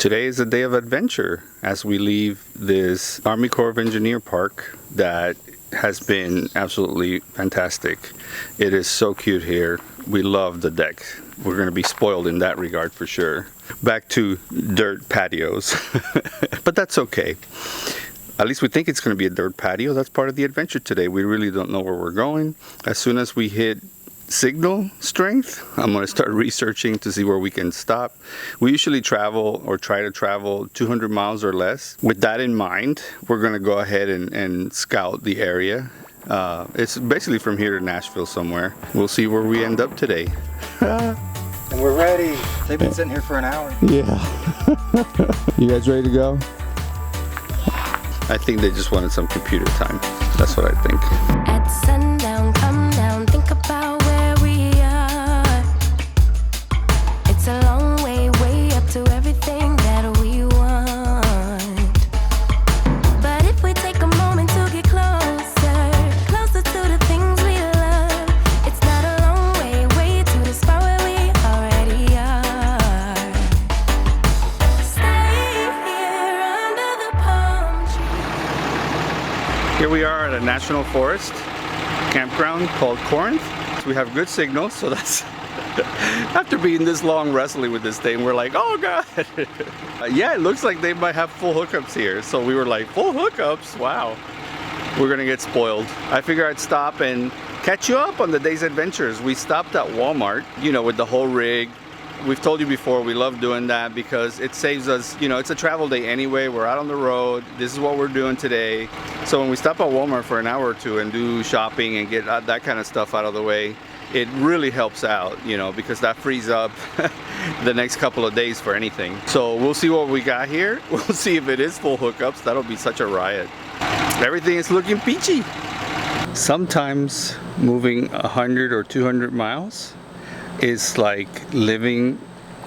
Today is a day of adventure as we leave this Army Corps of Engineer park that has been absolutely fantastic. It is so cute here. We love the deck. We're going to be spoiled in that regard for sure. Back to dirt patios. But that's okay. At least we think it's going to be a dirt patio. That's part of the adventure today. We really don't know where we're going. As soon as we hit signal strength, I'm going to start researching to see where we can stop. We usually travel or try to travel 200 miles or less. With that in mind, we're going to go ahead and scout the area. It's basically from here to Nashville somewhere. We'll see where we end up today. And we're ready. They've been sitting here for an hour. Yeah. You guys ready to go? I think they just wanted some computer time. That's what I think. At sundown, come down, think about where we are. It's a long way, way up to everything that we want. But if we take a moment to get closer, closer to the things we love, it's not a long way, way to the spot where we already are. Stay here under the palm tree. Here we are at a national forest campground called Corinth. We have good signal, so that's after being this long wrestling with this thing, we're like, oh god. Yeah, it looks like they might have full hookups here. So we were like, full hookups? Wow. We're gonna get spoiled. I figure I'd stop and catch you up on the day's adventures. We stopped at Walmart, you know, with the whole rig. We've told you before, we love doing that because it saves us, you know, it's a travel day anyway. We're out on the road. This is what we're doing today. So when we stop at Walmart for an hour or two and do shopping and get that kind of stuff out of the way, it really helps out, you know, because that frees up the next couple of days for anything. So we'll see what we got here. We'll see if it is full hookups. That'll be such a riot. Everything is looking peachy. Sometimes moving 100 or 200 miles is like living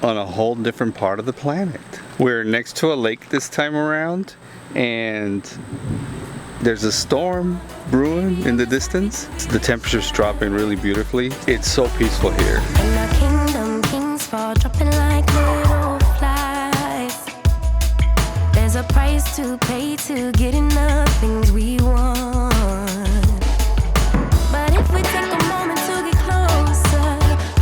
on a whole different part of the planet. We're next to a lake this time around, and there's a storm brewing in the distance. The temperature's dropping really beautifully. It's so peaceful here. In our kingdom, kings fall, dropping like little flies. There's a price to pay to getting the things we want. But if we take a moment to get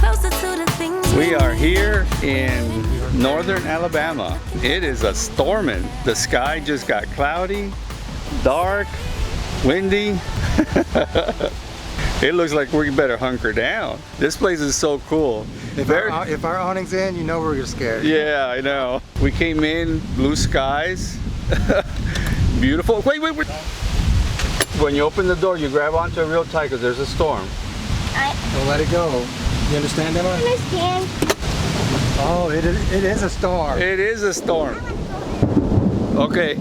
closer to the things we are here in northern Alabama. It is a storming. The sky just got cloudy, dark, windy. It looks like we better hunker down. This place is so cool. If our awning's in, you know we're scared. Yeah, I know. We came in, blue skies, beautiful. Wait. When you open the door, you grab onto it real tight because there's a storm. Don't let it go. You understand, Emma? I understand. Oh, it is a storm. It is a storm. Okay. I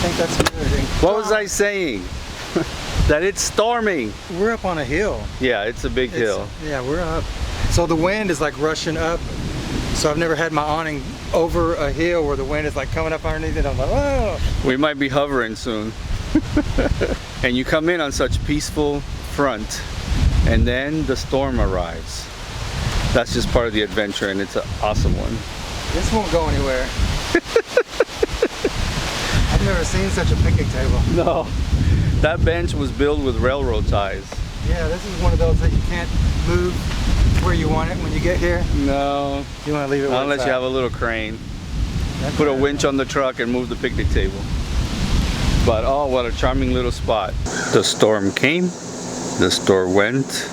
think that's good. What was I saying? That it's storming. We're up on a hill. Yeah, it's a big hill. Yeah, we're up. So the wind is like rushing up. So I've never had my awning over a hill where the wind is like coming up underneath it. I'm like, oh. We might be hovering soon. And you come in on such peaceful front, and then the storm arrives. That's just part of the adventure, and it's an awesome one. This won't go anywhere. I've never seen such a picnic table. No, that bench was built with railroad ties. Yeah, this is one of those that you can't move where you want it when you get here. No, you want to leave it where unless it's you at. have a little crane. That's Put a right. winch on the truck and move the picnic table. But oh, what a charming little spot. The storm came, the storm went,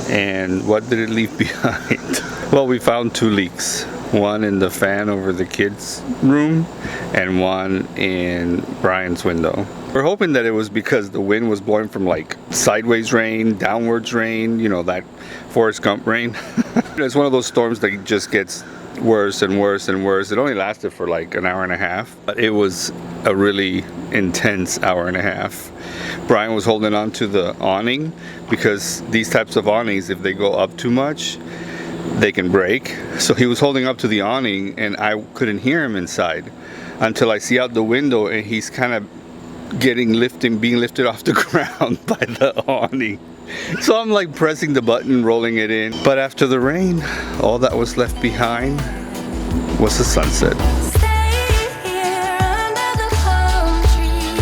and what did it leave behind? Well, we found 2 leaks. One in the fan over the kids' room and one in Brian's window. We're hoping that it was because the wind was blowing from like sideways rain, downwards rain, you know, that Forrest Gump rain. It's one of those storms that just gets worse and worse and worse. It only lasted for like an hour and a half, but it was a really intense hour and a half. Brian was holding on to the awning because these types of awnings, if they go up too much, they can break. So he was holding up to the awning and I couldn't hear him inside until I see out the window and he's kind of being lifted off the ground by the awning. So I'm like pressing the button, rolling it in. But after the rain, all that was left behind What's the sunset? Stay here under the palm trees.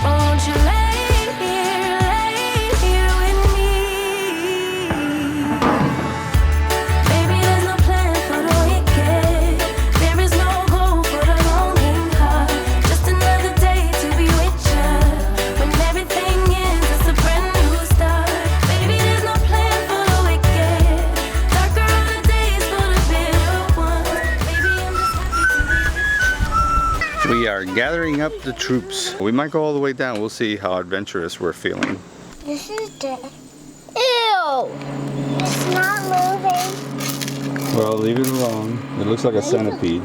Won't you lay here with me? Baby, there's no plan for the wicked. There is no goal for the longing heart. Just another day to be with you. When everything ends, it's a brand new start. Baby, there's no plan for the wicked. Darker are the days for the bitter ones. Baby, I'm just happy to be. We are gathering up the troops. We might go all the way down. We'll see how adventurous we're feeling. This is dead. Ew! It's not moving. Well, leave it alone. It looks like a centipede.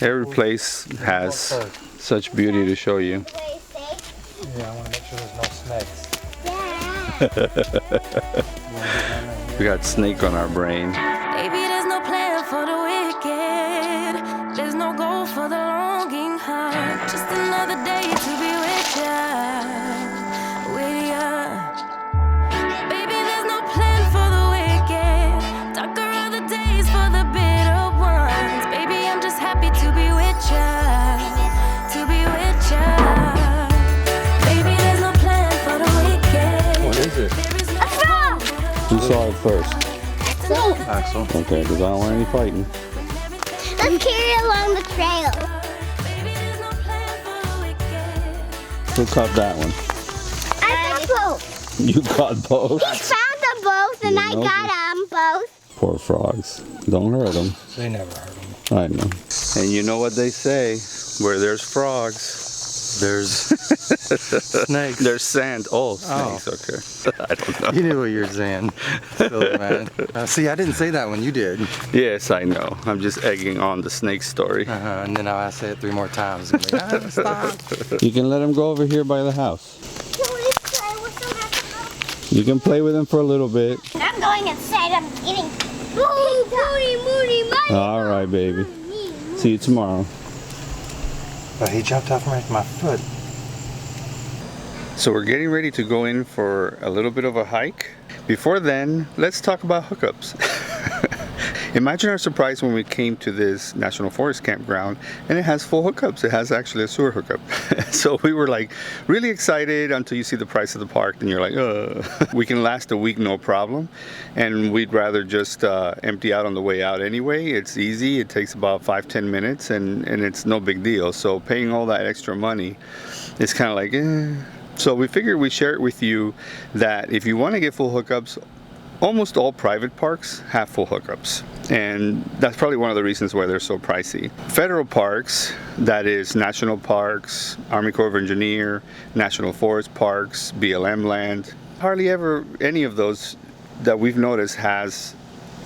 Every place has such beauty to show you. Play safe. Yeah, I want to make sure there's no snakes. Yeah. We got snake on our brain. Baby, there's no plan for the wicked. There's no goal for the longing heart. Just another day to be with ya. With ya. Baby, there's no plan for the wicked. Darker are the days for the bitter ones. Baby, I'm just happy to be with ya. To be with ya. Baby, there's no plan for the wicked. What is it? There is no A frog! Who saw it first? Me. Axel. Okay, because I don't want any fighting. Let's carry it along the trail. Baby, there's no plan for the wicked. Who caught that one? I got both. You caught both? We found them both and You I know got them both. Poor frogs. Don't hurt them. They never hurt them. I know. And you know what they say? Where there's frogs, There's snakes. there's sand. Oh, snakes. Okay. I don't know. You knew what you were saying. Silly man. See, I didn't say that one. You did. Yes, I know. I'm just egging on the snake story. And then I say it 3 more times. It's gonna be like, stop. You can let him go over here by the house. Can we play with them at the house? You can play with him for a little bit. I'm going inside. I'm eating. Moody. All right, baby. See you tomorrow. But he jumped off my foot. So we're getting ready to go in for a little bit of a hike. Before then, let's talk about hookups. Imagine our surprise when we came to this National Forest campground and it has full hookups. It has actually a sewer hookup. So we were like really excited until you see the price of the park and you're like, we can last a week no problem. And we'd rather just empty out on the way out anyway. It's easy. It takes about 5-10 minutes and it's no big deal. So paying all that extra money is kind of like, So we figured we'd share it with you that if you want to get full hookups, almost all private parks have full hookups, and that's probably one of the reasons why they're so pricey. Federal parks, that is national parks, Army Corps of Engineer, National Forest Parks, BLM land, hardly ever any of those that we've noticed has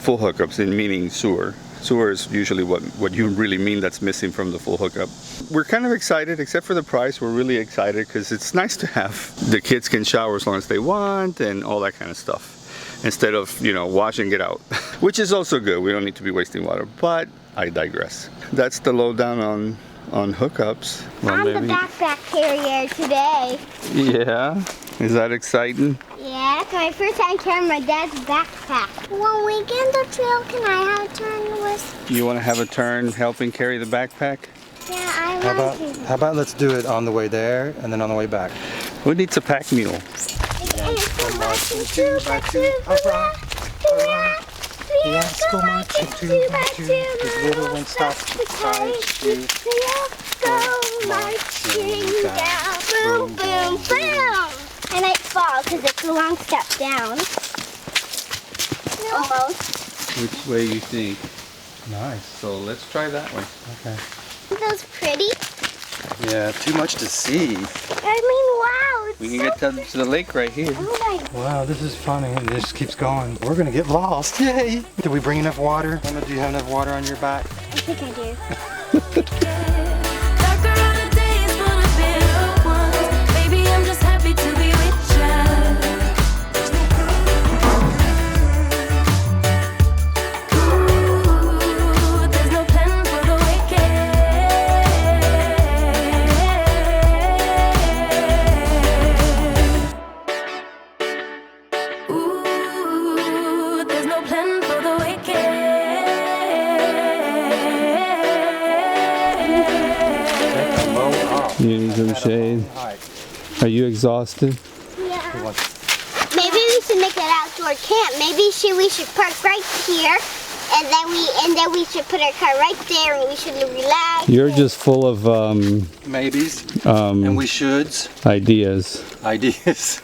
full hookups, in meaning sewer. Sewer is usually what you really mean that's missing from the full hookup. We're kind of excited, except for the price. We're really excited because it's nice to have the kids can shower as long as they want and all that kind of stuff, instead of, wash and get out, which is also good. We don't need to be wasting water, but I digress. That's the lowdown on hookups. I'm the backpack carrier today. Yeah, is that exciting? Yeah, it's my first time carrying my dad's backpack. When we get in the trail, can I have a turn with? You want to have a turn helping carry the backpack? Yeah, I want to. How about let's do it on the way there and then on the way back? Who needs a pack mule? Let's go marching 2 by 2, hurrah, hurrah. Let's go marching 2 by 2, the little one stops to carriage. Let's go marching down, boom, boom, boom. I might fall because it's a long step down. Almost. Which way you think? Nice. So let's try that way. Okay. Are those pretty? Yeah, too much to see. Wow. It's We can get to the lake right here. Oh my. Wow, this is funny. It just keeps going. We're gonna get lost. Yay! Did we bring enough water? Emma, do you have enough water on your back? I think I do. Darker are the days for the bitter ones. Baby, I'm just happy to be with ya. Ooh, there's no plan for the wicked. Ooh, there's no plan for the wicked. You need some shade. Are you exhausted? Yeah. Maybe we should make an outdoor camp. Maybe we should park right here, and then we should put our car right there, and we should relax. You're just full of Maybes and we shoulds. ideas. Ideas.